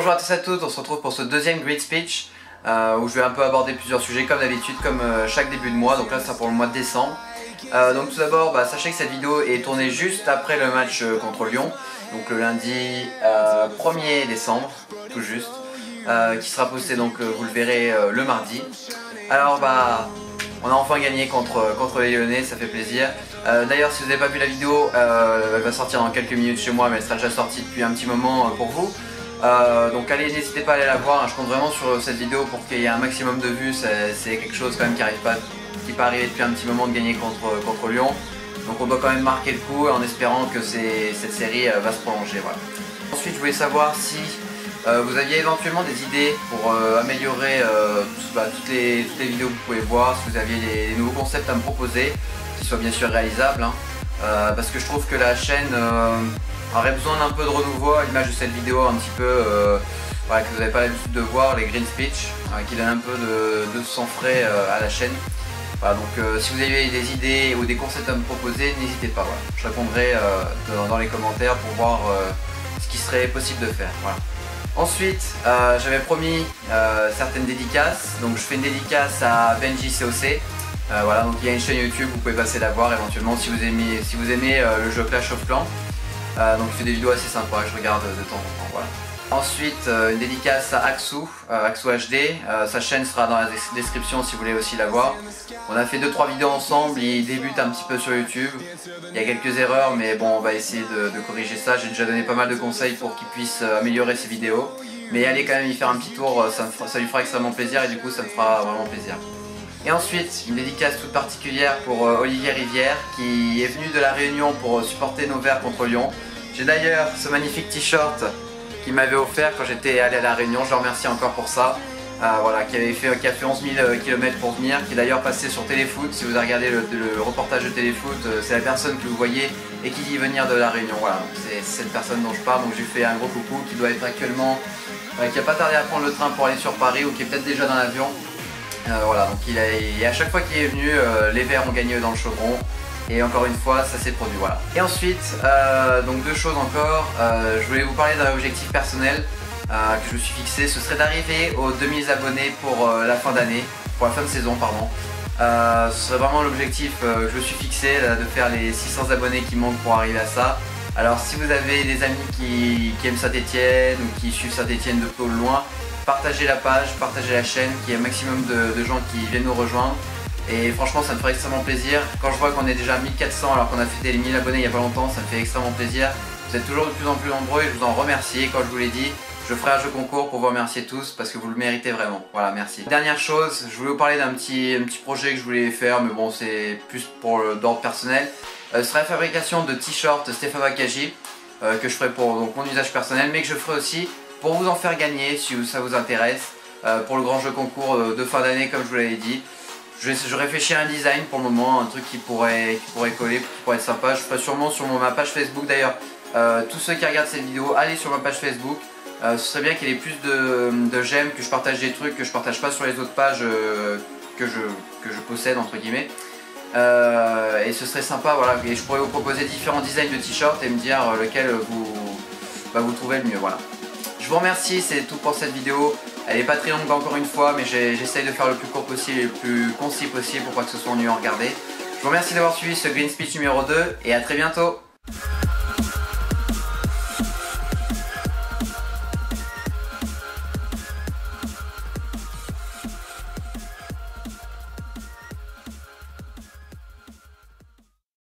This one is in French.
Bonjour à tous et à toutes, on se retrouve pour ce deuxième Grid Speech où je vais un peu aborder plusieurs sujets comme d'habitude, comme chaque début de mois, donc là c'est pour le mois de décembre. Donc tout d'abord, sachez que cette vidéo est tournée juste après le match contre Lyon, donc le lundi 1er décembre, tout juste, qui sera posté, donc vous le verrez le mardi. Alors on a enfin gagné contre les Lyonnais, ça fait plaisir. D'ailleurs, si vous n'avez pas vu la vidéo, elle va sortir dans quelques minutes chez moi, mais elle sera déjà sortie depuis un petit moment pour vous. Donc allez, n'hésitez pas à aller la voir, hein. Je compte vraiment sur cette vidéo pour qu'il y ait un maximum de vues. C'est quelque chose quand même qui peut arriver depuis un petit moment de gagner contre Lyon. Donc on doit quand même marquer le coup en espérant que cette série va se prolonger. Voilà. Ensuite, je voulais savoir si vous aviez éventuellement des idées pour améliorer toutes les vidéos que vous pouvez voir, si vous aviez des nouveaux concepts à me proposer, qui soient bien sûr réalisables, hein. Parce que je trouve que la chaîne aurait besoin d'un peu de renouveau à l'image de cette vidéo un petit peu que vous n'avez pas l'habitude de voir, les Green Speech, qui donnent un peu de sang frais à la chaîne. Voilà, donc si vous avez des idées ou des concepts à me proposer, n'hésitez pas, voilà. Je répondrai dans les commentaires pour voir ce qui serait possible de faire. Voilà. Ensuite, j'avais promis certaines dédicaces, donc je fais une dédicace à Benji COC. Voilà, donc il y a une chaîne YouTube, vous pouvez passer la voir éventuellement si vous aimez le jeu Clash of Clans. Donc il fait des vidéos assez sympas, je regarde de temps en temps. Voilà. Ensuite, une dédicace à Axu HD, sa chaîne sera dans la description si vous voulez aussi la voir. On a fait 2-3 vidéos ensemble, il débute un petit peu sur YouTube. Il y a quelques erreurs, mais bon, on va essayer de corriger ça. J'ai déjà donné pas mal de conseils pour qu'il puisse améliorer ses vidéos. Mais allez quand même y faire un petit tour, ça lui fera extrêmement plaisir et du coup ça me fera vraiment plaisir. Et ensuite, une dédicace toute particulière pour Olivier Rivière qui est venu de la Réunion pour supporter nos Verts contre Lyon. J'ai d'ailleurs ce magnifique t-shirt qu'il m'avait offert quand j'étais allé à la Réunion, je le remercie encore pour ça. Voilà, qui a fait 11 000 km pour venir, qui est d'ailleurs passé sur Téléfoot. Si vous avez regardé le reportage de Téléfoot, c'est la personne que vous voyez et qui dit venir de la Réunion. Voilà, c'est cette personne dont je parle, donc je lui fais un gros coucou qui doit être actuellement, qui n'a pas tardé à prendre le train pour aller sur Paris ou qui est peut-être déjà dans l'avion. Voilà, donc à chaque fois qu'il est venu, les Verts ont gagné dans le chaudron. Et encore une fois, ça s'est produit, voilà. Et ensuite, donc deux choses encore. Je voulais vous parler d'un objectif personnel que je me suis fixé. Ce serait d'arriver aux 2000 abonnés pour la fin d'année, pour la fin de saison, pardon. Ce serait vraiment l'objectif que je me suis fixé, de faire les 600 abonnés qui manquent pour arriver à ça. Alors si vous avez des amis qui aiment Saint-Etienne ou qui suivent Saint-Etienne de peu ou de loin, partagez la page, partagez la chaîne, qu'il y ait un maximum de gens qui viennent nous rejoindre. Et franchement ça me ferait extrêmement plaisir. Quand je vois qu'on est déjà à 1400 alors qu'on a fêté les 1000 abonnés il n'y a pas longtemps, ça me fait extrêmement plaisir. Vous êtes toujours de plus en plus nombreux et je vous en remercie. Et comme je vous l'ai dit, je ferai un jeu concours pour vous remercier tous parce que vous le méritez vraiment. Voilà, merci. Dernière chose, je voulais vous parler d'un petit projet que je voulais faire, mais bon c'est plus pour d'ordre personnel. Ce sera la fabrication de t-shirts Stéphane Wakaji que je ferai pour mon usage personnel, mais que je ferai aussi pour vous en faire gagner si ça vous intéresse, pour le grand jeu concours de fin d'année comme je vous l'avais dit. Je réfléchis à un design pour le moment, un truc qui pourrait coller, qui pourrait être sympa. Je ferai sûrement sur ma page Facebook d'ailleurs. Tous ceux qui regardent cette vidéo, allez sur ma page Facebook. Ce serait bien qu'il y ait plus de j'aime, que je partage des trucs que je partage pas sur les autres pages que je possède entre guillemets. Et ce serait sympa, voilà. Et je pourrais vous proposer différents designs de t-shirts et me dire lequel vous trouvez le mieux, voilà. Je vous remercie, c'est tout pour cette vidéo. Elle n'est pas très longue encore une fois, mais j'essaye de faire le plus court possible et le plus concis possible pour pas que ce soit ennuyeux à regarder. Je vous remercie d'avoir suivi ce Green Speech numéro 2 et à très bientôt.